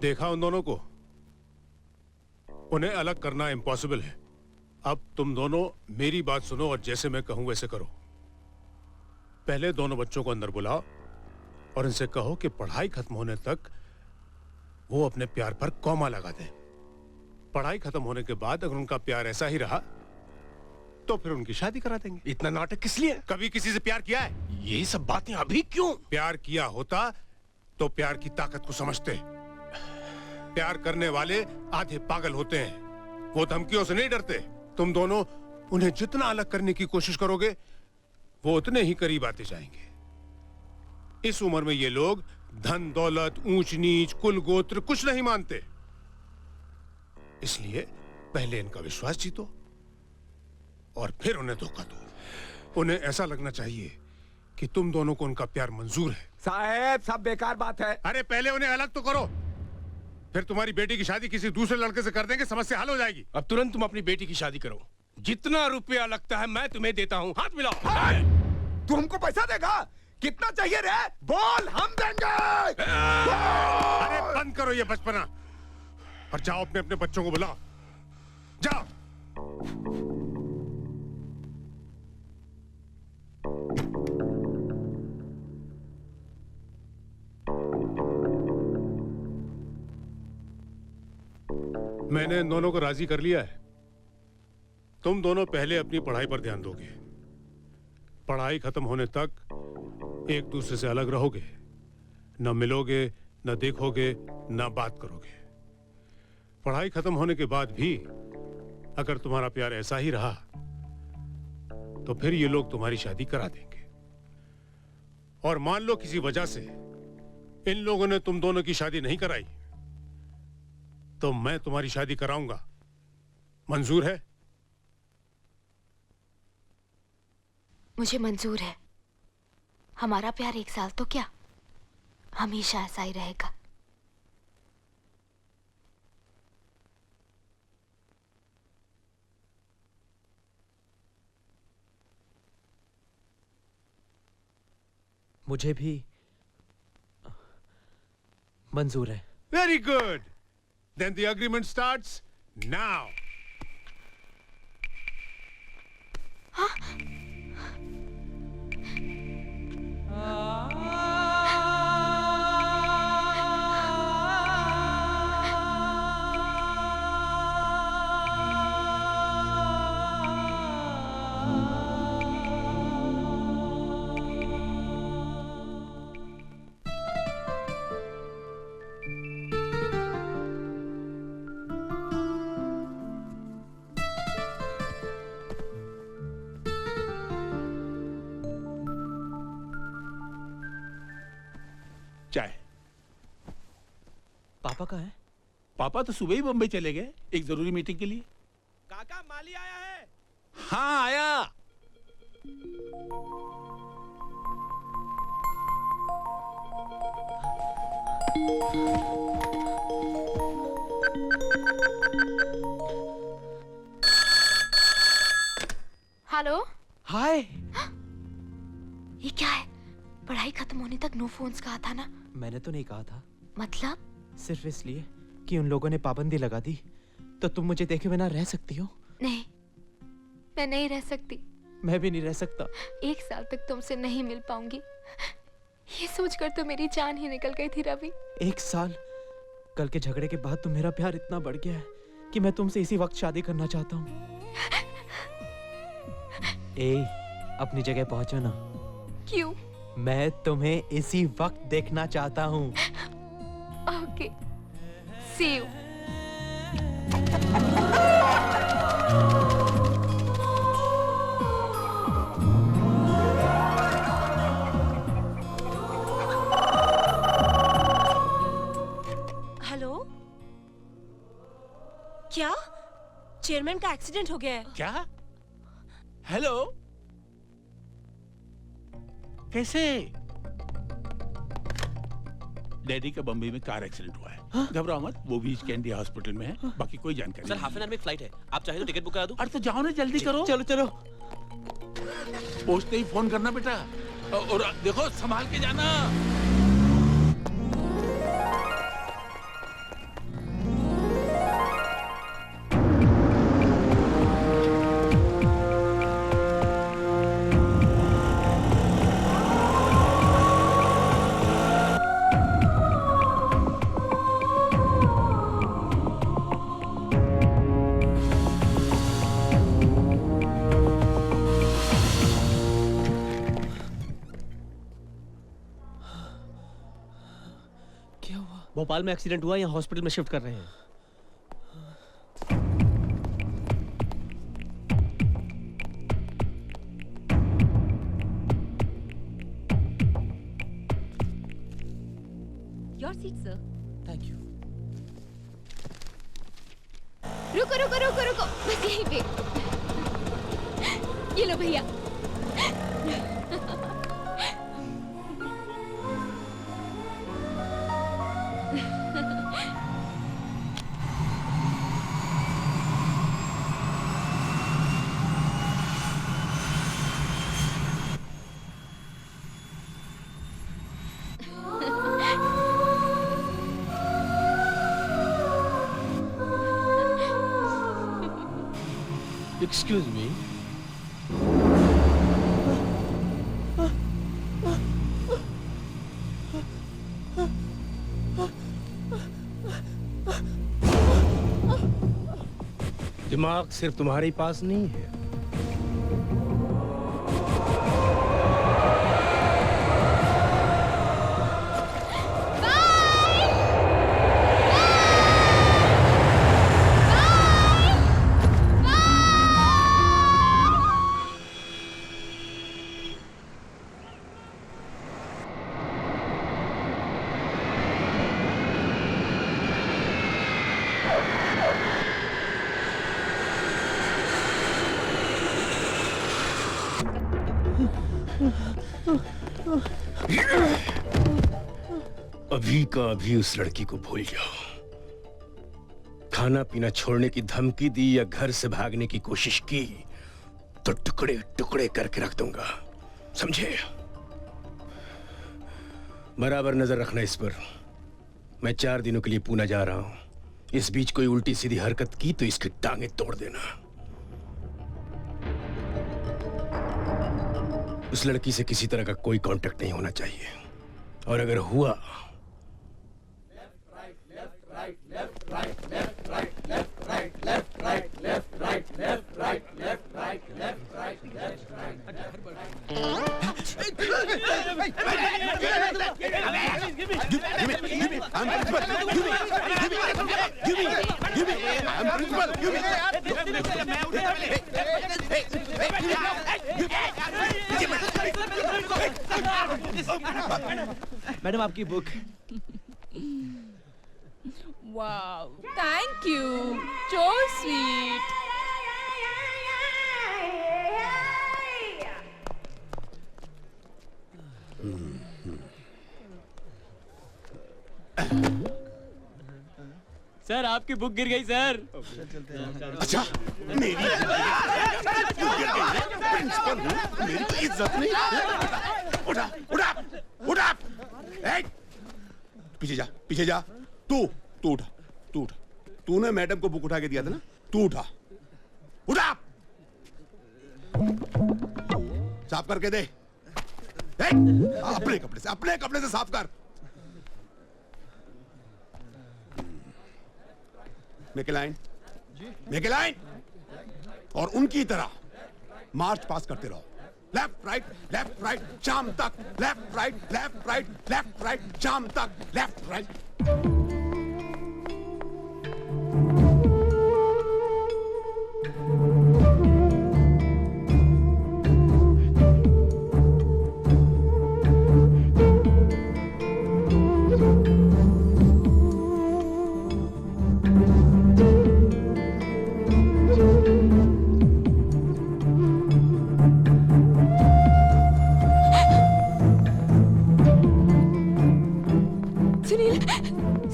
देखा उन दोनों को? उन्हें अलग करना इम्पॉसिबल है। अब तुम दोनों मेरी बात सुनो और जैसे मैं कहूं वैसे करो। पहले दोनों बच्चों को अंदर बुलाओ और इनसे कहो कि पढ़ाई खत्म होने तक वो अपने प्यार पर कॉमा लगा दें। पढ़ाई खत्म होने के बाद अगर उनका प्यार ऐसा ही रहा तो फिर उनकी शादी करा देंगे। इतना नाटक किस लिए? कभी किसी से प्यार किया है? यही सब बातें अभी क्यों? प्यार किया होता तो प्यार की ताकत को समझते। प्यार करने वाले आधे पागल होते हैं, वो धमकियों से नहीं डरते। तुम दोनों उन्हें जितना अलग करने की कोशिश करोगे वो उतने ही करीब आते जाएंगे। इस उम्र में ये लोग धन दौलत ऊंच नीच कुल गोत्र कुछ नहीं मानते। इसलिए पहले इनका विश्वास जीतो और फिर उन्हें धोखा दो। उन्हें ऐसा लगना चाहिए कि तुम दोनों को उनका प्यार मंजूर है। साहब सब बेकार बात है। अरे पहले उन्हें अलग तो करो, फिर तुम्हारी बेटी की शादी किसी दूसरे लड़के से कर देंगे, समस्या हल हो जाएगी। अब तुरंत तुम अपनी बेटी की शादी करो। जितना रुपया लगता है मैं तुम्हें देता हूँ। हाथ मिलाओ। तू हमको पैसा देगा? कितना चाहिए रे? बोल, हम देंगे। अरे बंद करो ये बचपना और जाओ अपने अपने बच्चों को बुलाओ। जाओ। मैंने इन दोनों को राजी कर लिया है। तुम दोनों पहले अपनी पढ़ाई पर ध्यान दोगे। पढ़ाई खत्म होने तक एक दूसरे से अलग रहोगे, न मिलोगे, न देखोगे, न बात करोगे। पढ़ाई खत्म होने के बाद भी अगर तुम्हारा प्यार ऐसा ही रहा तो फिर ये लोग तुम्हारी शादी करा देंगे। और मान लो किसी वजह से इन लोगों ने तुम दोनों की शादी नहीं कराई तो मैं तुम्हारी शादी कराऊंगा। मंजूर है? मुझे मंजूर है। हमारा प्यार 1 साल तो क्या, हमेशा ऐसा ही रहेगा। मुझे भी मंजूर है। Very good, then the agreement starts now. चाय। पापा कहाँ है? पापा तो सुबह ही बम्बई चले गए एक जरूरी मीटिंग के लिए। काका, माली आया है। हाँ आया। हेलो। हाय। ये क्या है? पढ़ाई खत्म होने तक नो फोन्स कहा था ना? मैंने तो नहीं कहा था। मतलब? सिर्फ इसलिए कि उन लोगों ने पाबंदी लगा दी तो तुम मुझे देखे बिना रह सकती हो? नहीं, मैं नहीं रह सकती। मैं भी नहीं रह सकता। 1 साल तक तुमसे नहीं मिल पाऊंगी, ये सोचकर तो मेरी जान ही निकल गई थी रवि। 1 साल? कल के झगड़े के बाद तो मेरा प्यार इतना बढ़ गया है कि मैं तुमसे इसी वक्त शादी करना चाहता हूँ। अपनी जगह पहुंचो ना। क्यों? मैं तुम्हें इसी वक्त देखना चाहता हूँ। Okay, see you. हेलो, क्या चेयरमैन का एक्सीडेंट हो गया है? क्या? हेलो, कैसे? डैडी का बम्बई में कार एक्सीडेंट हुआ है। घबराओ मत, वो भी कैंडी हॉस्पिटल में है। बाकी कोई जानकारी सर, हाफ एन आवर में फ्लाइट है, आप चाहे तो टिकट बुक करा दूं। अरे तो जाओ ना, जल्दी करो। चलो चलो। पहुंचते ही फोन करना बेटा, और देखो संभाल के जाना। भोपाल में एक्सीडेंट हुआ, यहाँ हॉस्पिटल में शिफ्ट कर रहे हैं। Your seat sir. Thank you. रुको रुको रुको रुको, बस यहीं पे। ये लो भैया। Excuse me. दिमाग सिर्फ तुम्हारे पास नहीं है। अभी का अभी उस लड़की को भूल जाओ। खाना पीना छोड़ने की धमकी दी या घर से भागने की कोशिश की तो टुकड़े टुकड़े करके रख दूंगा, समझे? बराबर नजर रखना इस पर। मैं 4 दिनों के लिए पूना जा रहा हूं। इस बीच कोई उल्टी सीधी हरकत की तो इसकी टांगें तोड़ देना। उस लड़की से किसी तरह का कोई कांटेक्ट नहीं होना चाहिए, और अगर हुआ मैडम आपकी book. Wow, thank you, so sweet. Sir आपकी बुक गिर गई सर। अच्छा, मेरी प्रिंसिपल हूँ, मेरी तो इज्जत नहीं। उठा उठा उठा, पीछे जा पीछे जा। तू उठा, तू उठा। तूने मैडम को बुक उठा के दिया था ना, तू उठा उठा। साफ करके दे। अपने कपड़े से साफ कर। मेक ए लाइन और उनकी तरह मार्च पास करते रहो। लेफ्ट राइट शाम तक। लेफ्ट राइट शाम तक। Left right.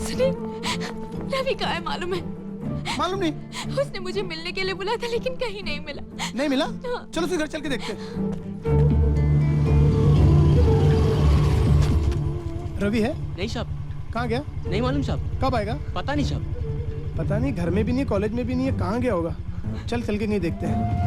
सुनील, रवि कहाँ है मालूम है? मालूम नहीं। उसने मुझे मिलने के लिए बुलाया था लेकिन कहीं नहीं मिला। नहीं मिला? हाँ। चलो फिर घर चल के देखते हैं। रवि है? नहीं साहब। कहाँ गया? नहीं मालूम साहब। कब आएगा? पता नहीं साहब। पता नहीं, घर में भी नहीं, कॉलेज में भी नहीं है, कहाँ गया होगा? चल के कहीं देखते हैं।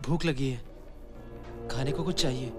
भूख लगी है, खाने को कुछ चाहिए।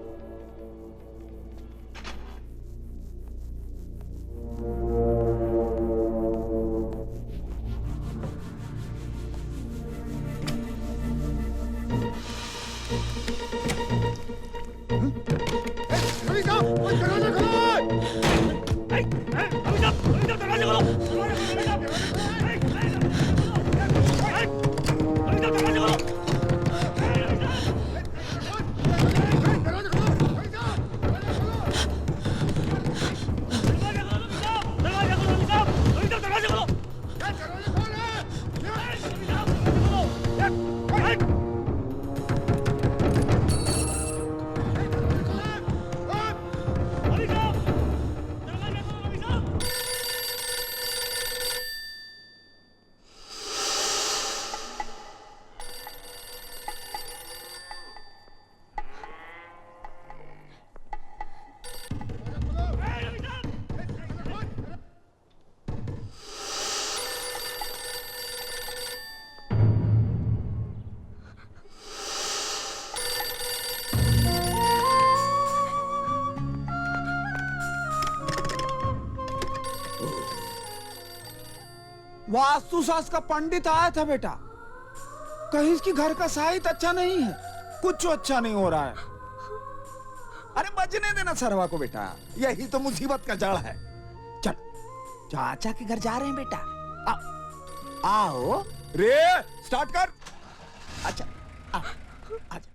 वास्तु शास्त्र का पंडित आया था बेटा, कहीं इसकी घर का साहित्य अच्छा नहीं है, कुछ अच्छा नहीं हो रहा है। अरे बजने देना सरवा को बेटा, यही तो मुसीबत का जड़ है। चल चाचा के घर जा रहे हैं बेटा, आओ रे स्टार्ट कर। अच्छा आ, आजा।